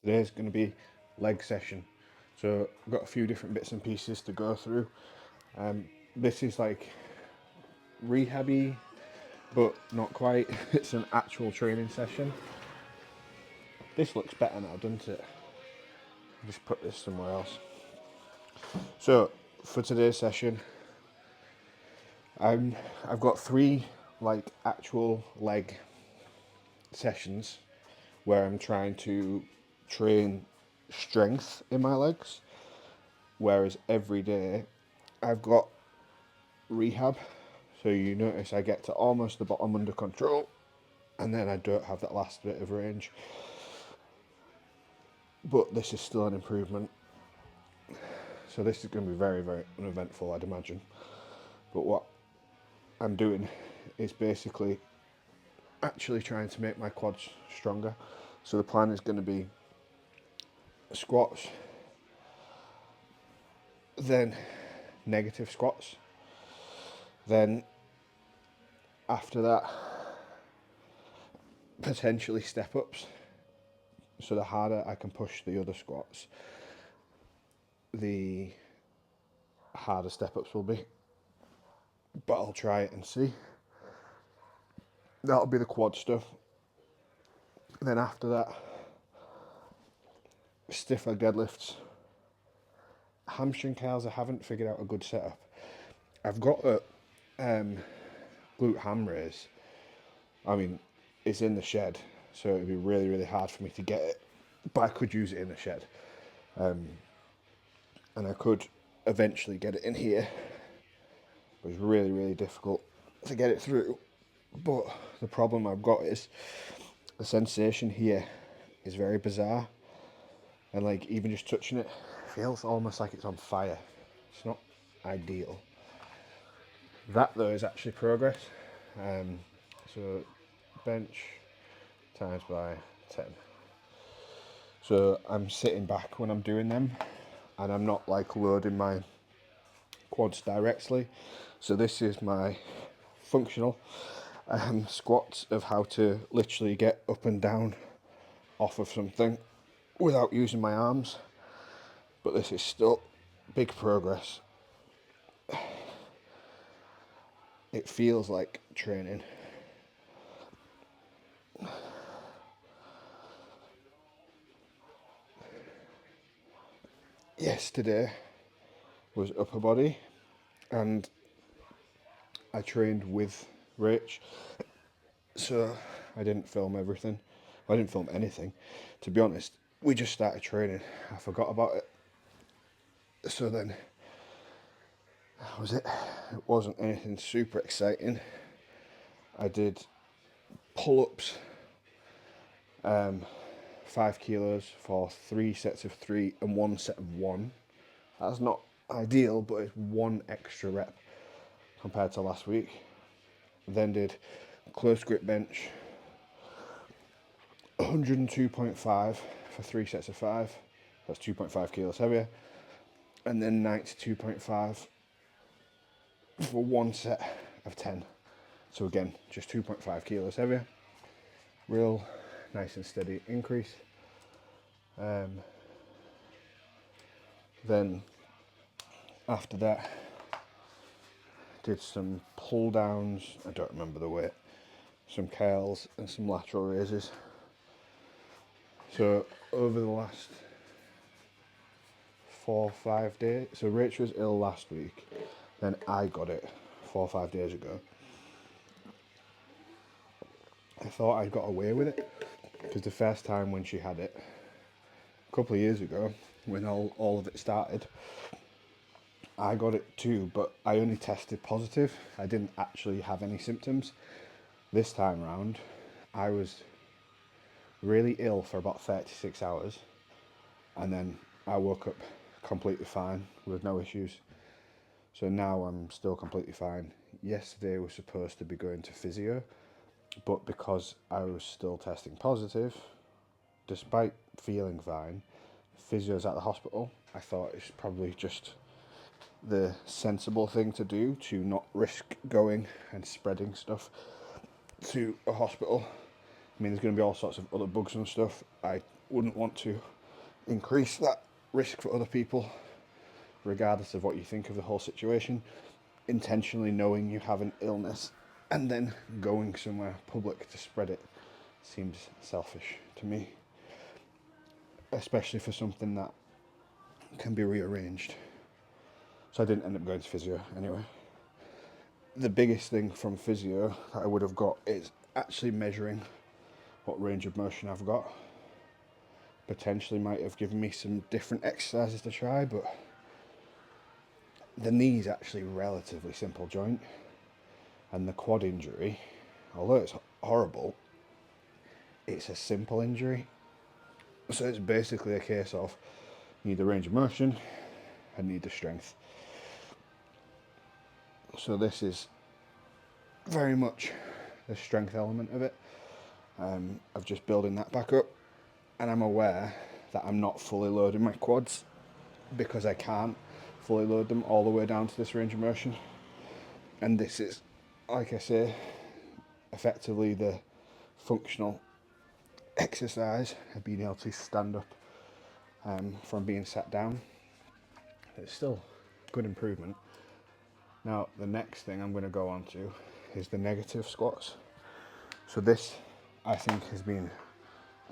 Today's going to be leg session. So I've got a few different bits and pieces to go through. This is like rehabby, but not quite. It's an actual training session. This looks better now, doesn't it? I'll just put this somewhere else. So for today's session, I've got 3 like actual leg sessions where I'm trying to train strength in my legs, whereas every day I've got rehab. So you notice I get to almost the bottom under control, and then I don't have that last bit of range. But this is still an improvement. So this is going to be very, very uneventful, I'd imagine. But what I'm doing is basically actually trying to make my quads stronger. So the plan is going to be squats, then negative squats, then after that potentially step ups. So the harder I can push the other squats, the harder step ups will be. But I'll try it and see. That'll be the quad stuff. Then after that, stiff leg deadlifts. Hamstring curls, I haven't figured out a good setup. I've got a glute ham raise. I mean, it's in the shed, so it'd be really, really hard for me to get it. But I could use it in the shed. And I could eventually get it in here. But it's really, really difficult to get it through. But the problem I've got is the sensation here is very bizarre. And like even just touching it feels almost like it's on fire. It's not ideal. That though is actually progress. So bench times by 10. So I'm sitting back when I'm doing them, and I'm not like loading my quads directly. So this is my functional squats of how to literally get up and down off of something without using my arms. But this is still big progress. It feels like training. Yesterday was upper body, and I trained with Rach, so I didn't film everything. I didn't film anything, to be honest. We just started training. I forgot about it. So then, that was it. It wasn't anything super exciting. I did pull-ups, 5 kilos for 3 sets of 3 and 1 set of 1. That's not ideal, but it's 1 extra rep compared to last week. Then did close grip bench, 102.5 for 3 sets of 5. That's 2.5 kilos heavier. And then 92.5 for 1 set of 10. So again, just 2.5 kilos heavier. Real nice and steady increase. Then after that, did some pull downs. I don't remember the weight. Some curls and some lateral raises. So over the last 4 or 5 days, so Rach was ill last week, then I got it 4 or 5 days ago. I thought I got away with it, because the first time when she had it, a couple of years ago, when all of it started, I got it too, but I only tested positive. I didn't actually have any symptoms. This time round, I was really ill for about 36 hours, and then I woke up completely fine with no issues. So now I'm still completely fine. Yesterday was supposed to be going to physio, but because I was still testing positive, despite feeling fine, physio's at the hospital. I thought it's probably just the sensible thing to do to not risk going and spreading stuff to a hospital. I mean, there's going to be all sorts of other bugs and stuff. I wouldn't want to increase that risk for other people, regardless of what you think of the whole situation. Intentionally knowing you have an illness and then going somewhere public to spread it seems selfish to me, especially for something that can be rearranged. So I didn't end up going to physio anyway. The biggest thing from physio that I would have got is actually measuring what range of motion I've got. Potentially might have given me some different exercises to try, but the knee is actually a relatively simple joint, and the quad injury, although it's horrible, it's a simple injury. So it's basically a case of need the range of motion and need the strength. So this is very much the strength element of it, of just building that back up. And I'm aware that I'm not fully loading my quads because I can't fully load them all the way down to this range of motion. And this is, like I say, effectively the functional exercise of being able to stand up from being sat down. It's still good improvement. Now the next thing I'm going to go on to is the negative squats. So this, I think, has been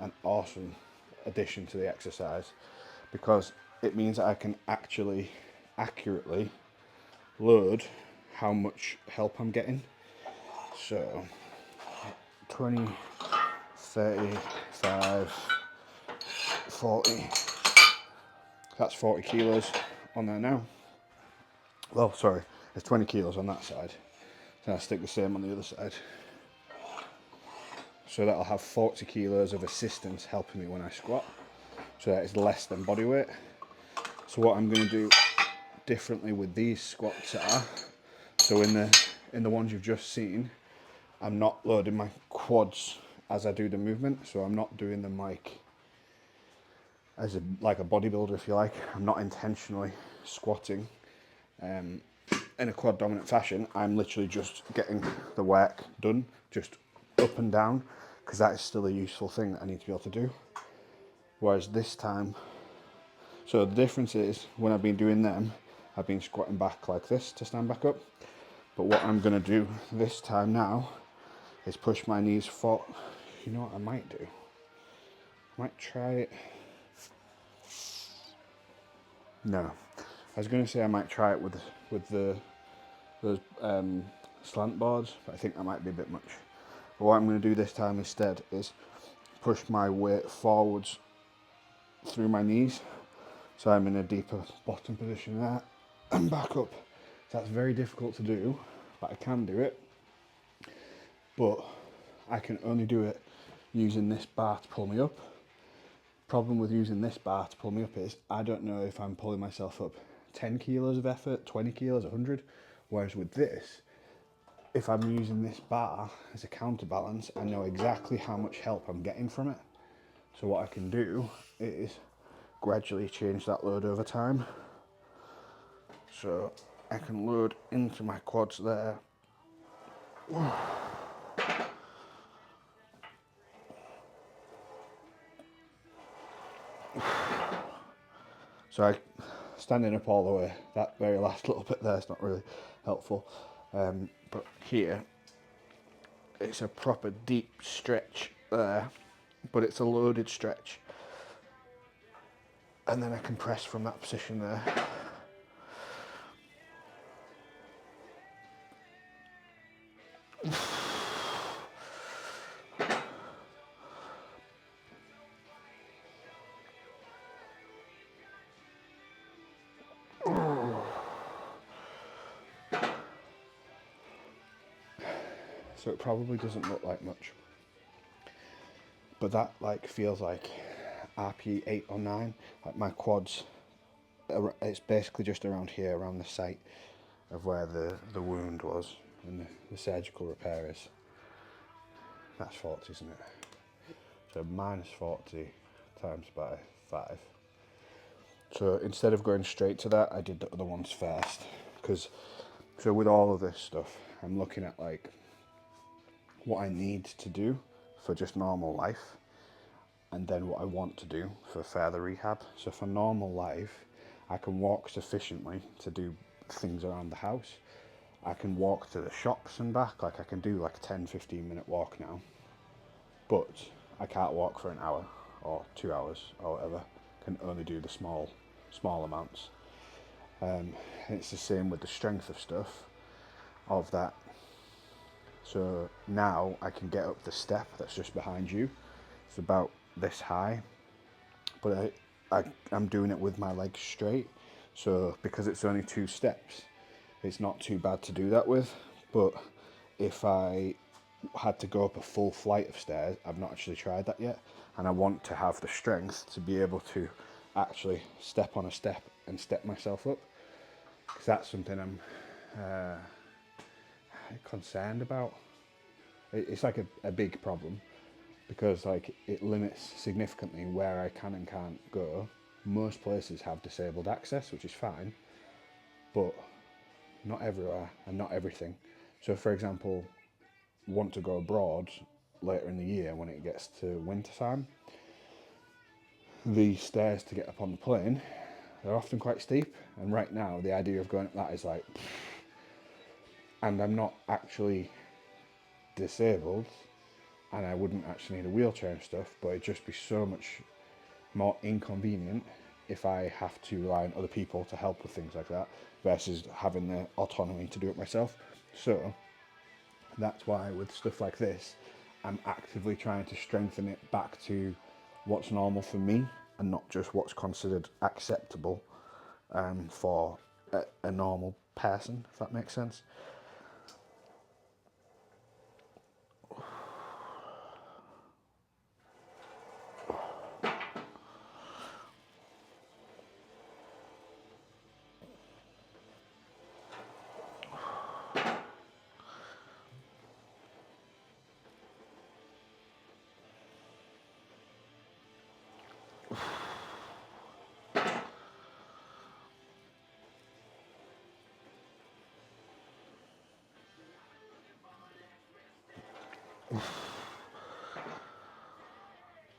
an awesome addition to the exercise because it means that I can actually accurately load how much help I'm getting. So 20, 35, 40, that's 40 kilos on there now. Well, sorry, there's 20 kilos on that side. So I'll stick the same on the other side. So that'll have 40 kilos of assistance helping me when I squat. So that is less than body weight. So what I'm going to do differently with these squats are, so in the ones you've just seen, I'm not loading my quads as I do the movement. So I'm not doing them like a bodybuilder, if you like. I'm not intentionally squatting in a quad dominant fashion. I'm literally just getting the work done, just up and down, because that is still a useful thing that I need to be able to do. Whereas this time, so the difference is when I've been doing them, I've been squatting back like this to stand back up. But what I'm going to do this time now is push my knees forward. You know what I might do? I might try it. No, I was going to say I might try it with those slant boards, but I think that might be a bit much. But what I'm going to do this time instead is push my weight forwards through my knees, so I'm in a deeper bottom position there, and back up. So that's very difficult to do, but I can do it. But I can only do it using this bar to pull me up. Problem with using this bar to pull me up is I don't know if I'm pulling myself up 10 kilos of effort, 20 kilos, 100. Whereas with this, if I'm using this bar as a counterbalance, I know exactly how much help I'm getting from it. So what I can do is gradually change that load over time. So I can load into my quads there. So standing up all the way, that very last little bit there is not really helpful. But here, it's a proper deep stretch there, but it's a loaded stretch. And then I can press from that position there. So it probably doesn't look like much, but that feels like RP 8 or 9. Like my quads, it's basically just around here, around the site of where the wound was and the surgical repair is. That's 40, isn't it? So minus 40 times by 5. So instead of going straight to that, I did the other ones first. So with all of this stuff, I'm looking at what I need to do for just normal life. and then what I want to do for further rehab. So for normal life, I can walk sufficiently to do things around the house. I can walk to the shops and back, like I can do like a 10-15 minute walk now, but I can't walk for an hour or 2 hours or whatever. I can only do the small amounts. And it's the same with the strength of stuff of that. So now I can get up the step that's just behind you. It's about this high, but I'm doing it with my legs straight. So because it's only 2 steps, it's not too bad to do that with. But if I had to go up a full flight of stairs, I've not actually tried that yet, and I want to have the strength to be able to actually step on a step and step myself up, because that's something I'm uh, concerned about. It's like a big problem, because like it limits significantly where I can and can't go. Most places have disabled access, which is fine, but not everywhere and not everything. So for example, want to go abroad later in the year when it gets to winter time, the stairs to get up on the plane, they're often quite steep, and right now the idea of going up that is like, and I'm not actually disabled, and I wouldn't actually need a wheelchair and stuff, but it'd just be so much more inconvenient if I have to rely on other people to help with things like that versus having the autonomy to do it myself. So that's why with stuff like this, I'm actively trying to strengthen it back to what's normal for me and not just what's considered acceptable for a normal person, if that makes sense.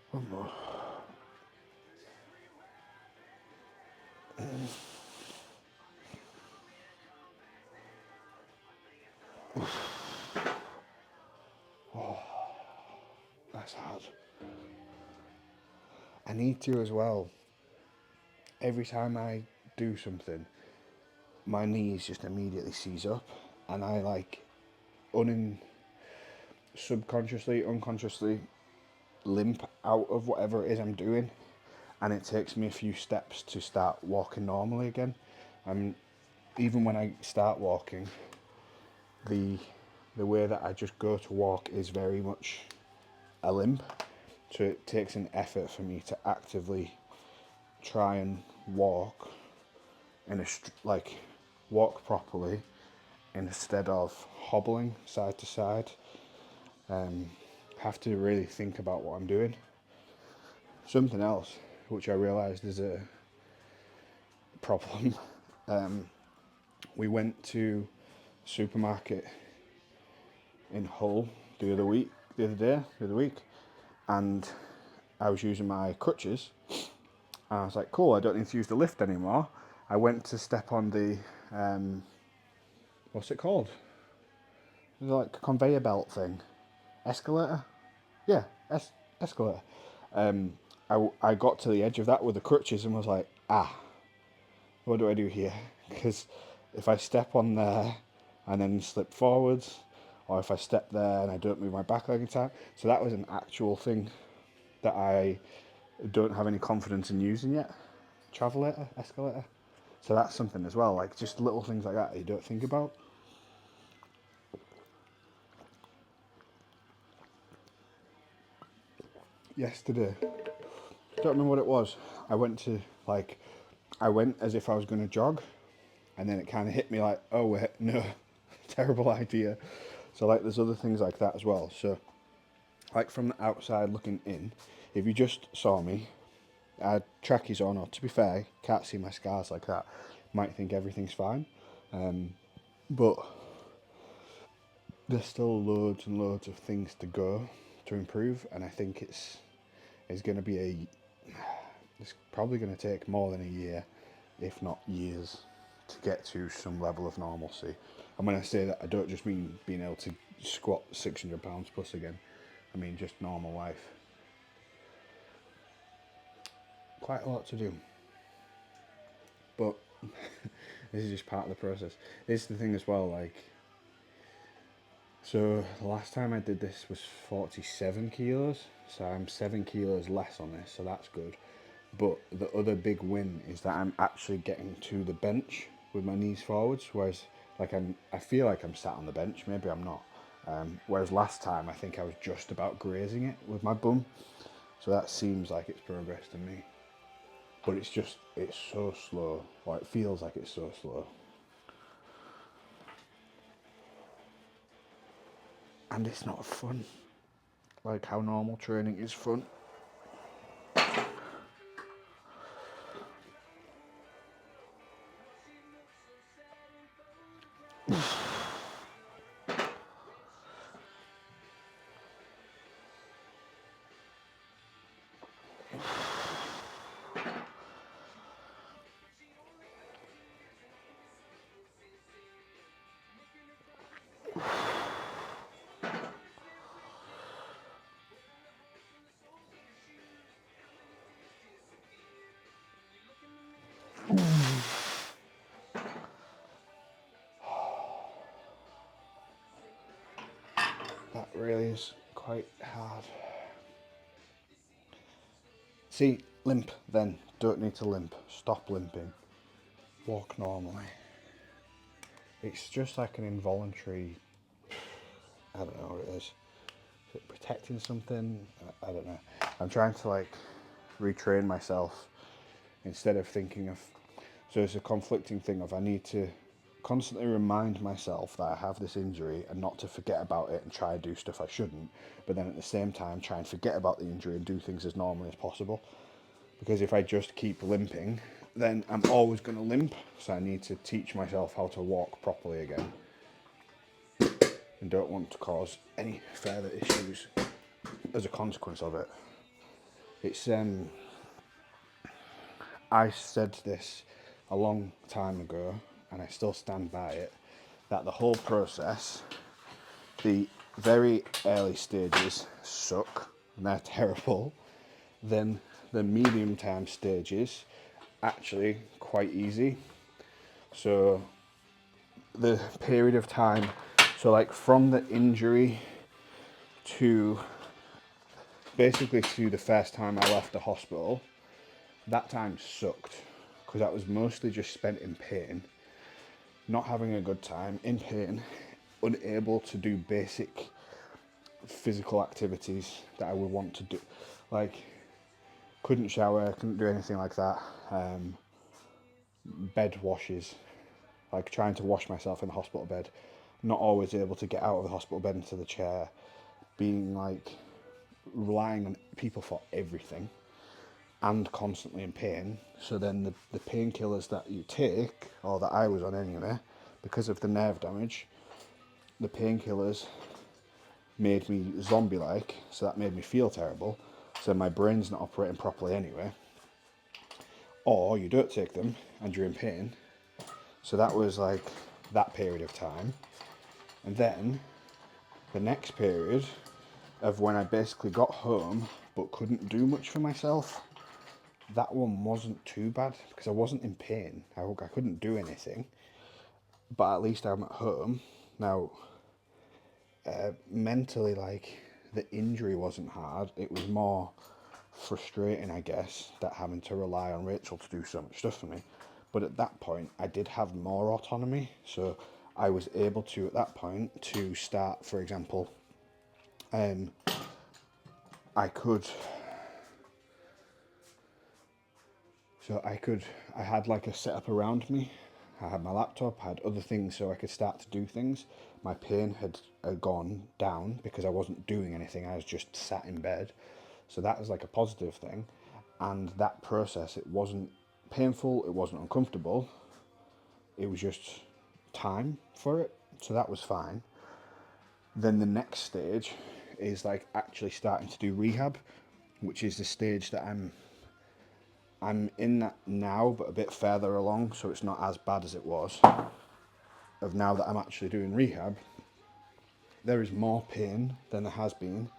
One more. That's hard. I need to as well. Every time I do something, my knees just immediately seize up, and I like subconsciously, unconsciously limp out of whatever it is I'm doing, and it takes me a few steps to start walking normally again. Even when I start walking, the way that I just go to walk is very much a limp. So it takes an effort for me to actively try and walk in like walk properly instead of hobbling side to side. Have to really think about what I'm doing. Something else which I realised is a problem. We went to a supermarket in Hull the other week, and I was using my crutches, and I was like, cool, I don't need to use the lift anymore. I went to step on the, what's it called? It's like a conveyor belt thing. Escalator? Yeah, escalator. I got to the edge of that with the crutches and was like, what do I do here? Because if I step on there and then slip forwards, or if I step there and I don't move my back leg in time. So that was an actual thing that I don't have any confidence in using yet. Travelator, escalator. So that's something as well, like just little things like that you don't think about. Yesterday, don't remember what it was. I went as if I was going to jog, and then it kind of hit me like, oh wait, no, terrible idea. So like there's other things like that as well. So like from the outside looking in, if you just saw me, I had trackies on, or to be fair, can't see my scars like that, might think everything's fine. But there's still loads and loads of things to go to improve, and I think it's is going to be it's probably going to take more than a year, if not years, to get to some level of normalcy. And when I say that, I don't just mean being able to squat 600 pounds plus again. I mean just normal life. Quite a lot to do. But this is just part of the process. This is the thing as well, like, so the last time I did this was 47 kilos, so I'm 7 kilos less on this, so that's good. But the other big win is that I'm actually getting to the bench with my knees forwards, whereas like I feel like I'm sat on the bench, maybe I'm not. Whereas last time I think I was just about grazing it with my bum, so that seems like it's progress to me. But it's so slow, or it feels like it's so slow. And it's not fun, like how normal training is fun. That really is quite hard. See, limp then. Don't need to limp. Stop limping. Walk normally. It's just like an involuntary, I don't know what it is. Is it protecting something? I don't know. I'm trying to like retrain myself instead of thinking of, so it's a conflicting thing of I need to constantly remind myself that I have this injury and not to forget about it and try to do stuff I shouldn't, but then at the same time try and forget about the injury and do things as normally as possible. Because if I just keep limping, then I'm always going to limp, so I need to teach myself how to walk properly again and don't want to cause any further issues as a consequence of it. It's I said this a long time ago, and I still stand by it, that the whole process, the very early stages suck, and they're terrible. Then the medium term stages, actually quite easy. So the period of time, so like from the injury to basically to the first time I left the hospital, that time sucked because that was mostly just spent in pain, not having a good time, in pain, unable to do basic physical activities that I would want to do. Like, couldn't shower, couldn't do anything like that. Bed washes, like trying to wash myself in the hospital bed, not always able to get out of the hospital bed into the chair, being like relying on people for everything and constantly in pain. So then the painkillers that you take, or that I was on anyway, because of the nerve damage, the painkillers made me zombie-like, so that made me feel terrible. So my brain's not operating properly anyway. Or you don't take them and you're in pain. So that was like that period of time. And then the next period of when I basically got home but couldn't do much for myself, that one wasn't too bad because I wasn't in pain. I couldn't do anything, but at least I'm at home. Now, mentally, like, the injury wasn't hard. It was more frustrating, I guess, that having to rely on Rachel to do so much stuff for me. But at that point, I did have more autonomy. So I was able to, at that point, to start, for example, I could, I had like a setup around me. I had my laptop, I had other things so I could start to do things. My pain had gone down because I wasn't doing anything, I was just sat in bed. So that was like a positive thing. And that process, it wasn't painful, it wasn't uncomfortable, it was just time for it. So that was fine. Then the next stage is like actually starting to do rehab, which is the stage that I'm in that now, but a bit further along, so it's not as bad as it was. Of now that I'm actually doing rehab, there is more pain than there has been,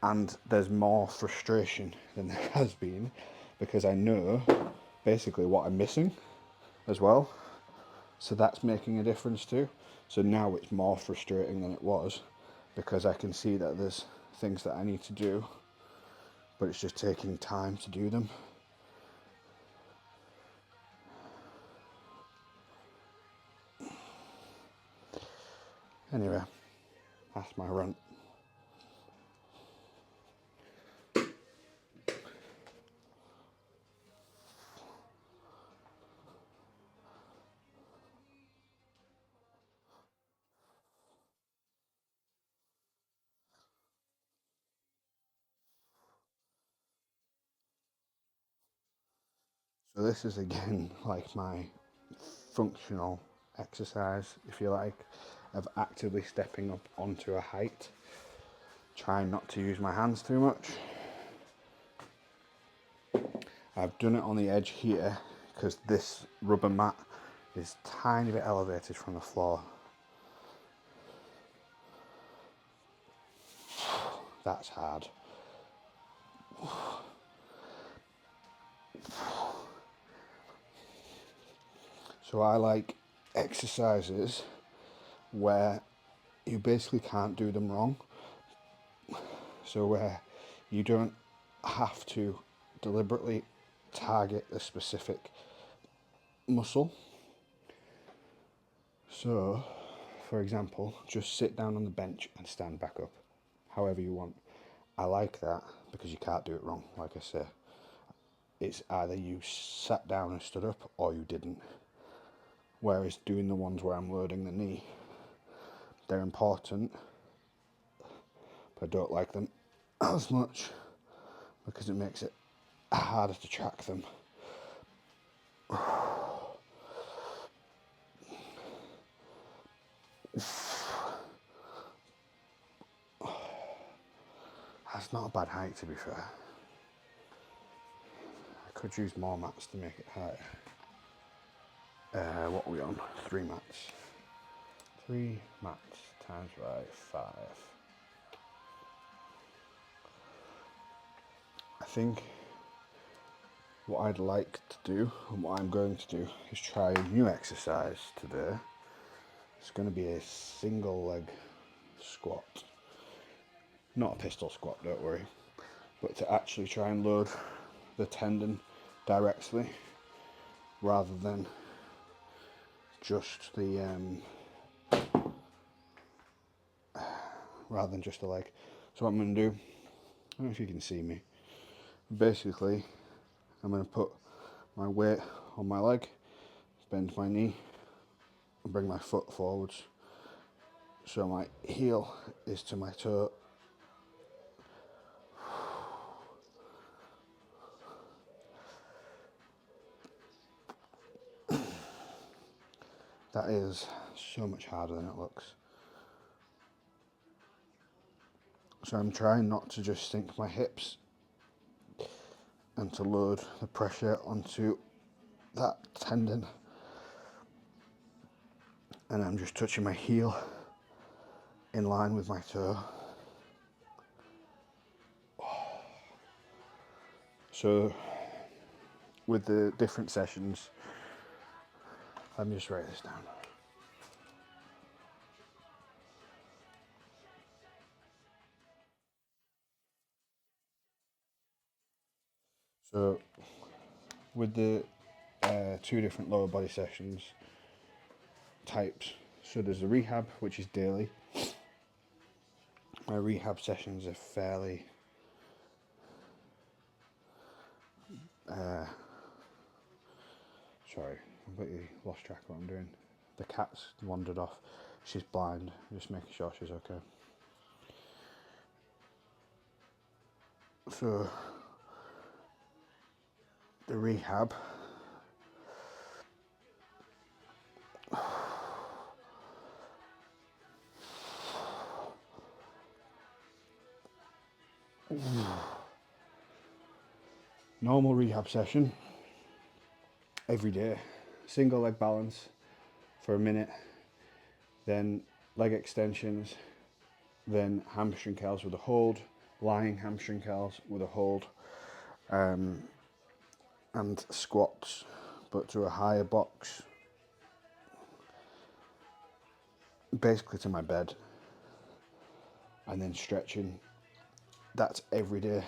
and there's more frustration than there has been, because I know basically what I'm missing as well. So that's making a difference too. So now it's more frustrating than it was, because I can see that there's things that I need to do, but it's just taking time to do them. Anyway, that's my rant. So this is again like my functional exercise, if you like, of actively stepping up onto a height, trying not to use my hands too much. I've done it on the edge here because this rubber mat is a tiny bit elevated from the floor. That's hard. So I like exercises where you basically can't do them wrong. So where you don't have to deliberately target a specific muscle. So, for example, just sit down on the bench and stand back up, however you want. I like that because you can't do it wrong, like I say. It's either you sat down and stood up or you didn't. Whereas doing the ones where I'm loading the knee, they're important, but I don't like them as much because it makes it harder to track them. That's not a bad height, to be fair. I could use more mats to make it higher. What are we on? 3 mats. 3 mats times by 5. I think what I'd like to do, and what I'm going to do, is try a new exercise today. It's going to be a single leg squat. Not a pistol squat, don't worry. But to actually try and load the tendon directly, rather than just the leg. So what I'm going to do, I don't know if you can see me, basically I'm going to put my weight on my leg, bend my knee and bring my foot forwards so my heel is to my toe. That is so much harder than it looks. So I'm trying not to just sink my hips and to load the pressure onto that tendon, and I'm just touching my heel in line with my toe. So with the different sessions, let me just write this down. So with the 2 different lower body sessions types, so there's the rehab, which is daily. My rehab sessions are fairly sorry, completely lost track of what I'm doing. The cat's wandered off. She's blind, just making sure she's okay. So the rehab, Normal rehab session every day. Single leg balance for a minute, then leg extensions, then hamstring curls with a hold, lying hamstring curls with a hold, and squats, but to a higher box, basically to my bed, and then stretching. That's every day.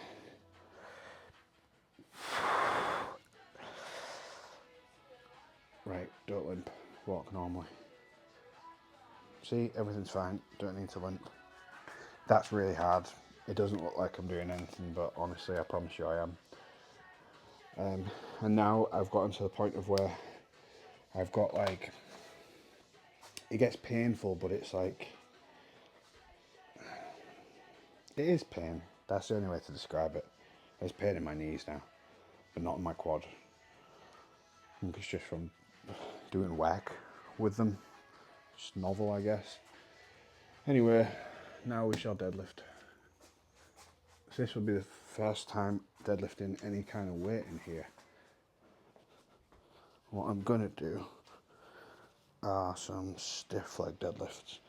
Right, don't limp, walk normally. See, everything's fine, don't need to limp. That's really hard. It doesn't look like I'm doing anything, but honestly, I promise you I am. And now I've gotten to the point of where I've got like, it gets painful, but it's like, it is pain. That's the only way to describe it. There's pain in my knees now, but not in my quad. I think it's just from doing whack with them. Just novel, I guess. Anyway, now we shall deadlift. So this will be the first time deadlifting any kind of weight in here. What I'm gonna do are some stiff leg deadlifts.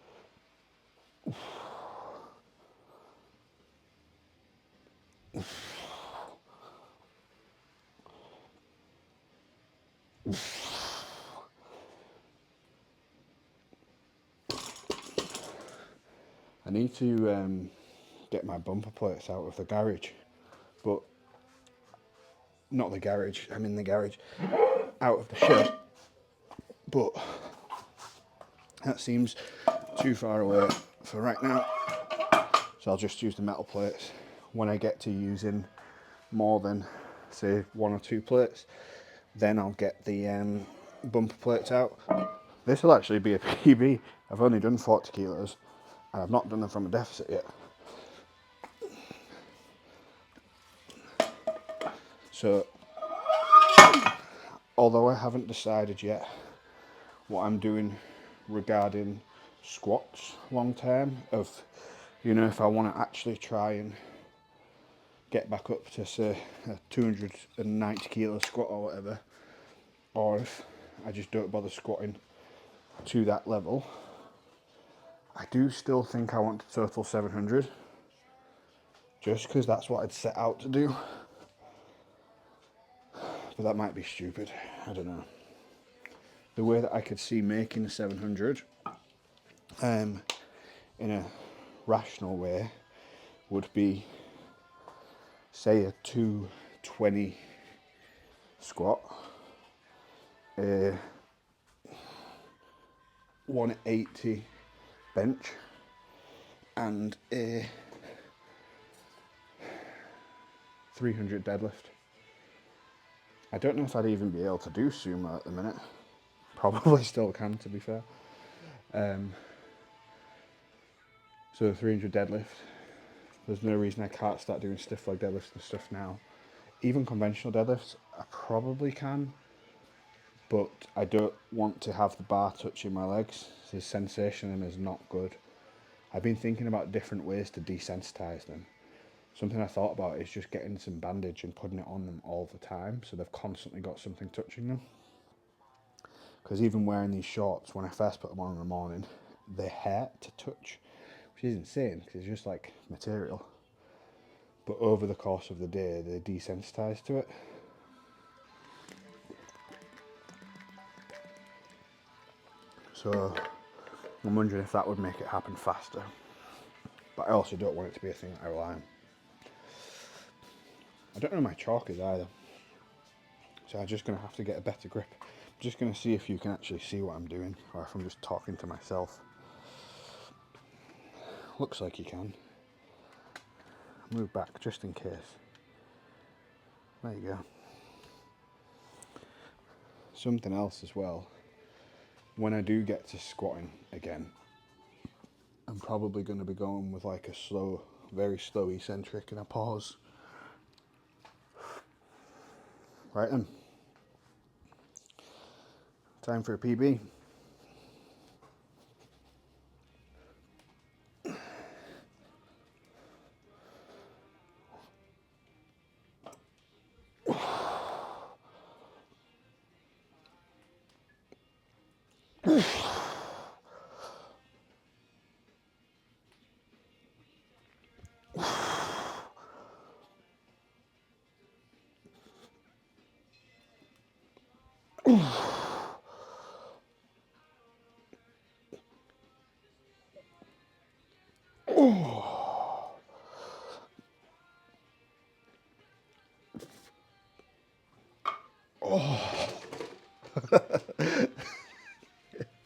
I need to get my bumper plates out of the garage, but not the garage, I'm in the garage, out of the shed, but that seems too far away for right now, so I'll just use the metal plates. When I get to using more than, say, 1 or 2 plates, then I'll get the bumper plates out. This will actually be a PB. I've only done 40 kilos, and I've not done them from a deficit yet. So, although I haven't decided yet what I'm doing regarding squats long term, of, you know, if I want to actually try and get back up to, say, a 290 kilo squat or whatever, or if I just don't bother squatting to that level, I do still think I want to total 700, just because that's what I'd set out to do. But that might be stupid, I don't know. The way that I could see making 700 in a rational way would be, say, a 220 squat, a 180 bench, and a 300 deadlift. I don't know if I'd even be able to do sumo at the minute. Probably still can, to be fair. So 300 deadlift. There's no reason I can't start doing stiff leg deadlifts and stuff now. Even conventional deadlifts, I probably can, but I don't want to have the bar touching my legs. The sensation in them is not good. I've been thinking about different ways to desensitize them. Something I thought about is just getting some bandage and putting it on them all the time, so they've constantly got something touching them. Because even wearing these shorts, when I first put them on in the morning, they hurt to touch, which is insane because it's just like material. But over the course of the day, they desensitize to it. So I'm wondering if that would make it happen faster. But I also don't want it to be a thing that I rely on. I don't know where my chalk is either. So I'm just going to have to get a better grip. I'm just going to see if you can actually see what I'm doing, or if I'm just talking to myself. Looks like you can. Move back just in case. There you go. Something else as well. When I do get to squatting again, I'm probably going to be going with like a slow, very slow eccentric and a pause. Right then. Time for a PB.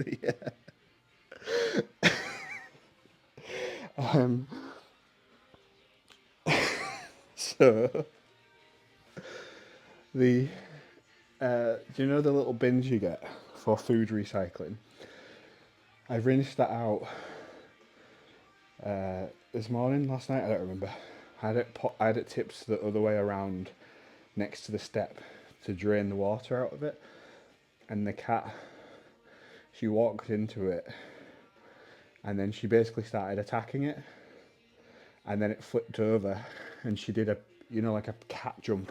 Yeah. Um, so the do you know the little bins you get for food recycling? I rinsed that out this morning, last night, I don't remember. I had it tipped the other way around next to the step to drain the water out of it, and the cat, she walked into it and then she basically started attacking it, and then it flipped over and she did a, you know, like a cat jump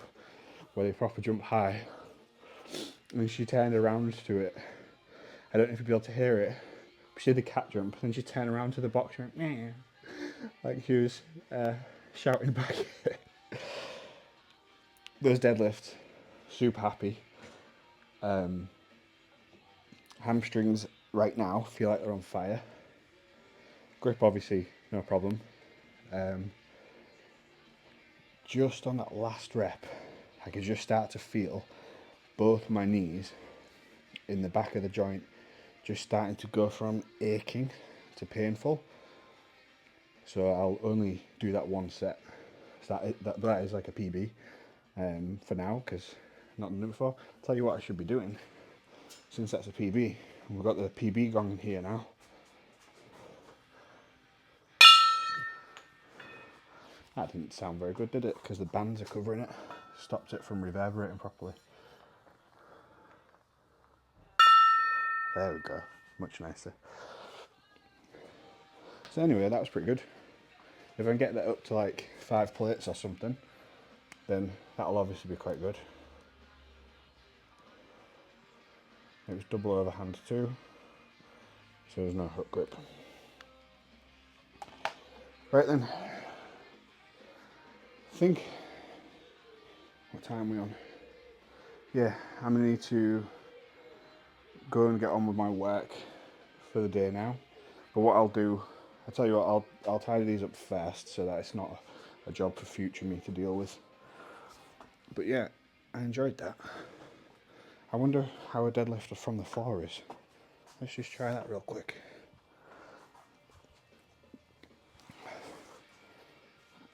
where they proper jump high, and she turned around to it. I don't know if you'll be able to hear it, but she did the cat jump, and she turned around to the box and went, meh, like she was shouting back. Those deadlifts, super happy. Hamstrings right now feel like they're on fire. Grip obviously no problem. Just on that last rep, I could just start to feel both my knees in the back of the joint just starting to go from aching to painful. So I'll only do that one set. So that is like a PB for now, because I've not done it before. I'll tell you what I should be doing, since that's a PB. We've got the PB gong here now. That didn't sound very good, did it? Because the bands are covering it. Stopped it from reverberating properly. There we go. Much nicer. So anyway, that was pretty good. If I can get that up to like 5 plates or something, then that'll obviously be quite good. It was double overhand too, so there's no hook grip. Right then, I think, what time are we on? Yeah, I'm gonna need to go and get on with my work for the day now. But what I'll do, I'll tell you what, I'll tidy these up first so that it's not a job for future me to deal with. But yeah, I enjoyed that. I wonder how a deadlifter from the floor is. Let's just try that real quick.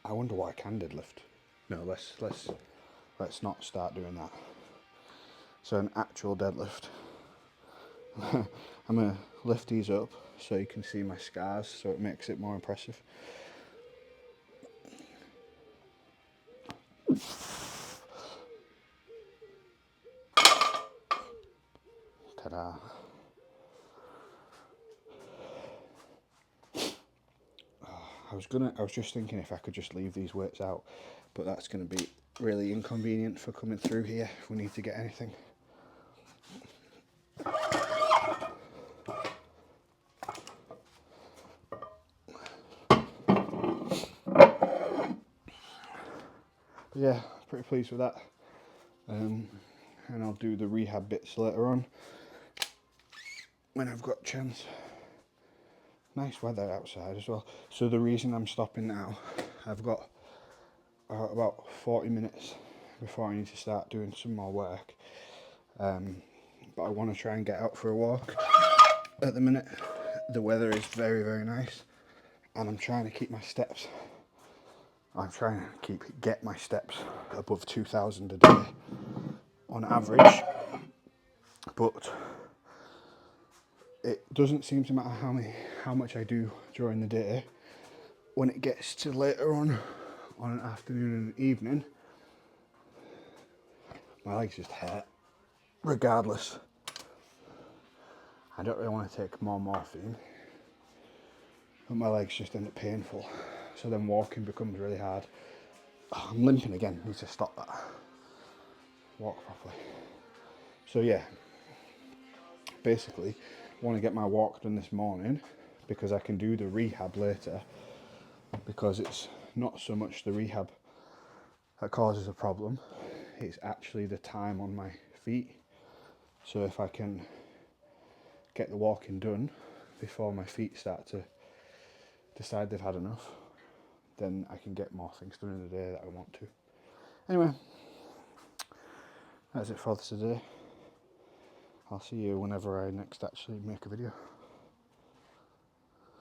I wonder what I can deadlift. No, let's not start doing that. So an actual deadlift. I'm gonna lift these up so you can see my scars, so it makes it more impressive. Ta-da. I was just thinking if I could just leave these weights out, but that's gonna be really inconvenient for coming through here if we need to get anything. But yeah, pretty pleased with that. And I'll do the rehab bits later on when I've got a chance. Nice weather outside as well. So the reason I'm stopping now, I've got about 40 minutes before I need to start doing some more work. But I want to try and get out for a walk. At the minute, the weather is very, very nice, and I'm trying to keep my steps. Get my steps above 2,000 a day on average, but it doesn't seem to matter how much I do during the day. When it gets to later on an afternoon and evening, my legs just hurt. Regardless, I don't really want to take more morphine, but my legs just end up painful. So then walking becomes really hard. Oh, I'm limping again. Need to stop that. Walk properly. So yeah, basically, want to get my walk done this morning because I can do the rehab later, because it's not so much the rehab that causes a problem, it's actually the time on my feet. So if I can get the walking done before my feet start to decide they've had enough, then I can get more things done in the day that I want to. Anyway, that's it for today. I'll see you whenever I next actually make a video.